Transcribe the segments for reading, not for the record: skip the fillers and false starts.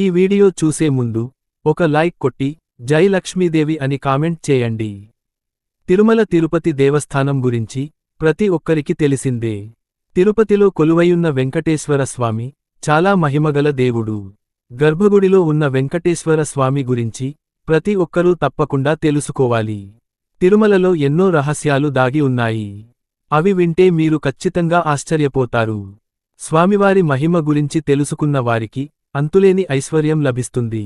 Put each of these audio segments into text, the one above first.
ఈ వీడియో చూసే ముందు ఒక లైక్ కొట్టి జై లక్ష్మీదేవి అని కామెంట్ చేయండి. తిరుమల తిరుపతి దేవస్థానం గురించి ప్రతి ఒక్కరికి తెలిసిందే. తిరుపతిలో కొలువయున్న వెంకటేశ్వర స్వామి చాలా మహిమగల దేవుడు. గర్భగుడిలో ఉన్న వెంకటేశ్వర స్వామి గురించి ప్రతి ఒక్కరూ తప్పకుండా తెలుసుకోవాలి. తిరుమలలో ఎన్నో రహస్యాలు దాగి ఉన్నాయి. అవి వింటే మీరు ఖచ్చితంగా ఆశ్చర్యపోతారు. స్వామివారి మహిమ గురించి తెలుసుకున్న వారికి అంతులేని ఐశ్వర్యం లభిస్తుంది.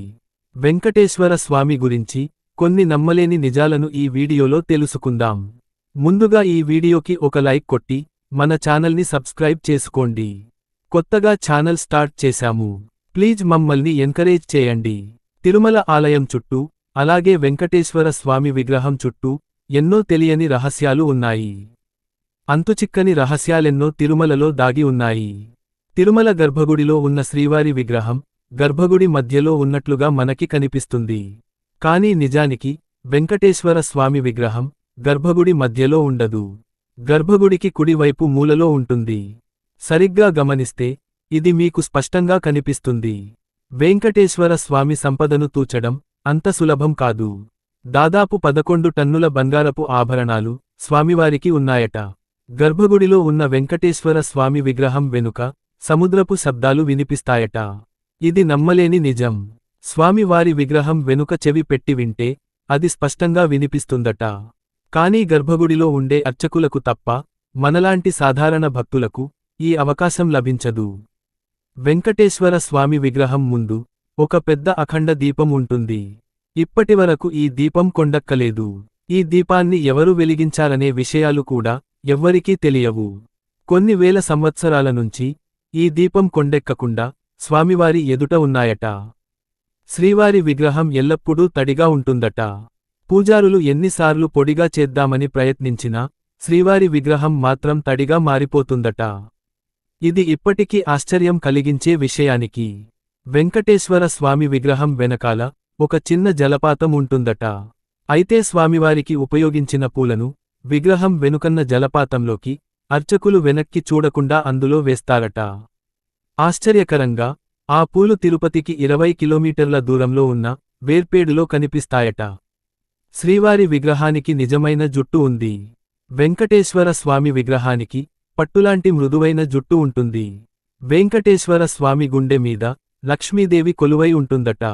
వెంకటేశ్వర స్వామి గురించి కొన్ని నమ్మలేని నిజాలను ఈ వీడియోలో తెలుసుకుందాం. ముందుగా ఈ వీడియోకి ఒక లైక్ కొట్టి మన ఛానల్ని సబ్స్క్రైబ్ చేసుకోండి. కొత్తగా ఛానల్ స్టార్ట్ చేశాము. ప్లీజ్ మమ్మల్ని ఎంకరేజ్ చేయండి. తిరుమల ఆలయం చుట్టూ, అలాగే వెంకటేశ్వర స్వామి విగ్రహం చుట్టూ ఎన్నో తెలియని రహస్యాలు ఉన్నాయి. అంతుచిక్కని రహస్యాలెన్నో తిరుమలలో దాగి ఉన్నాయి. తిరుమల గర్భగుడిలో ఉన్న శ్రీవారి విగ్రహం గర్భగుడి మధ్యలో ఉన్నట్లుగా మనకి కనిపిస్తుంది. కానీ నిజానికి వెంకటేశ్వర స్వామి విగ్రహం గర్భగుడి మధ్యలో ఉండదు. గర్భగుడికి కుడివైపు మూలలో ఉంటుంది. సరిగ్గా గమనిస్తే ఇది మీకు స్పష్టంగా కనిపిస్తుంది. వెంకటేశ్వర స్వామి సంపదను తూచడం అంత సులభం కాదు. దాదాపు 11 టన్నుల బంగారపు ఆభరణాలు స్వామివారికి ఉన్నాయట. గర్భగుడిలో ఉన్న వెంకటేశ్వర స్వామి విగ్రహం వెనుక సముద్రపు శబ్దాలు వినిపిస్తాయట. ఇది నమ్మలేని నిజం. స్వామివారి విగ్రహం వెనుక చెవి పెట్టి వింటే అది స్పష్టంగా వినిపిస్తుందట. కానీ గర్భగుడిలో ఉండే అర్చకులకు తప్ప మనలాంటి సాధారణ భక్తులకు ఈ అవకాశం లభించదు. వెంకటేశ్వర స్వామి విగ్రహం ముందు ఒక పెద్ద అఖండ దీపం ఉంటుంది. ఇప్పటివరకు ఈ దీపం కొండెక్కలేదు. ఈ దీపాన్ని ఎవరు వెలిగించాలనే విషయాలు కూడా ఎవ్వరికీ తెలియవు. కొన్ని వేల సంవత్సరాల నుంచి ఈ దీపం కొండెక్కకుండా స్వామివారి ఎదుట ఉన్నాయట. శ్రీవారి విగ్రహం ఎల్లప్పుడూ తడిగా ఉంటుందట. పూజారులు ఎన్నిసార్లు పొడిగా చేద్దామని ప్రయత్నించినా శ్రీవారి విగ్రహం మాత్రం తడిగా మారిపోతుందట. ఇది ఇప్పటికీ ఆశ్చర్యం కలిగించే విషయానికి. వెంకటేశ్వర స్వామి విగ్రహం వెనకాల ఒక చిన్న జలపాతం ఉంటుందట. అయితే స్వామివారికి ఉపయోగించిన పూలను విగ్రహం వెనుకన్న జలపాతంలోకి అర్చకులు వెనక్కి చూడకుండా అందులో వేస్తారట. ఆశ్చర్యకరంగా ఆ పూలు తిరుపతికి 20 కిలోమీటర్ల దూరంలో ఉన్న వేర్పేడులో కనిపిస్తాయట. శ్రీవారి విగ్రహానికి నిజమైన జుట్టు ఉంది. వెంకటేశ్వర స్వామి విగ్రహానికి పట్టులాంటి మృదువైన జుట్టు ఉంటుంది. వెంకటేశ్వర స్వామి గుండె మీద లక్ష్మీదేవి కొలువై ఉంటుందట.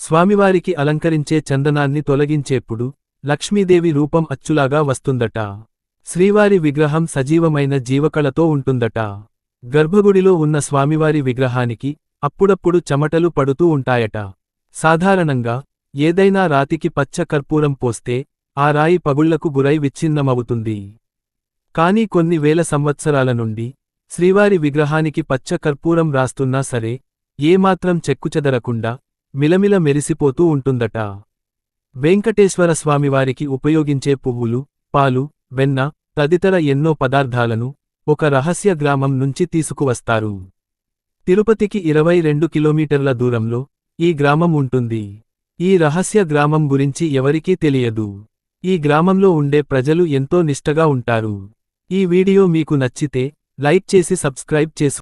స్వామివారికి అలంకరించే చందనాన్ని తొలగించేప్పుడు లక్ష్మీదేవి రూపం అచ్చులాగా వస్తుందట. శ్రీవారి విగ్రహం సజీవమైన జీవకళతో ఉంటుందట. గర్భగుడిలో ఉన్న స్వామివారి విగ్రహానికి అప్పుడప్పుడు చెమటలు పడుతూ ఉంటాయట. సాధారణంగా ఏదైనా రాతికి పచ్చ కర్పూరం పోస్తే ఆ రాయి పగుళ్లకు గురై విచ్ఛిన్నమవుతుంది. కానీ కొన్ని వేల సంవత్సరాల నుండి శ్రీవారి విగ్రహానికి పచ్చ కర్పూరం రాస్తున్నా సరే ఏమాత్రం చెక్కుచెదరకుండా మిలమిల మెరిసిపోతూ ఉంటుందట. వెంకటేశ్వర స్వామివారికి ఉపయోగించే పువ్వులు, పాలు, వెన్న తదితర ఎన్నో పదార్థాలను ఒక రహస్య గ్రామం నుంచి తీసుకువస్తారు. తిరుపతికి 22 కిలోమీటర్ల దూరంలో ఈ గ్రామం ఉంటుంది. ఈ రహస్య గ్రామం గురించి ఎవరికీ తెలియదు. ఈ గ్రామంలో ఉండే ప్రజలు ఎంతో నిష్టగా ఉంటారు. ఈ వీడియో మీకు నచ్చితే లైక్ చేసి సబ్స్క్రైబ్ చేసుకోండి.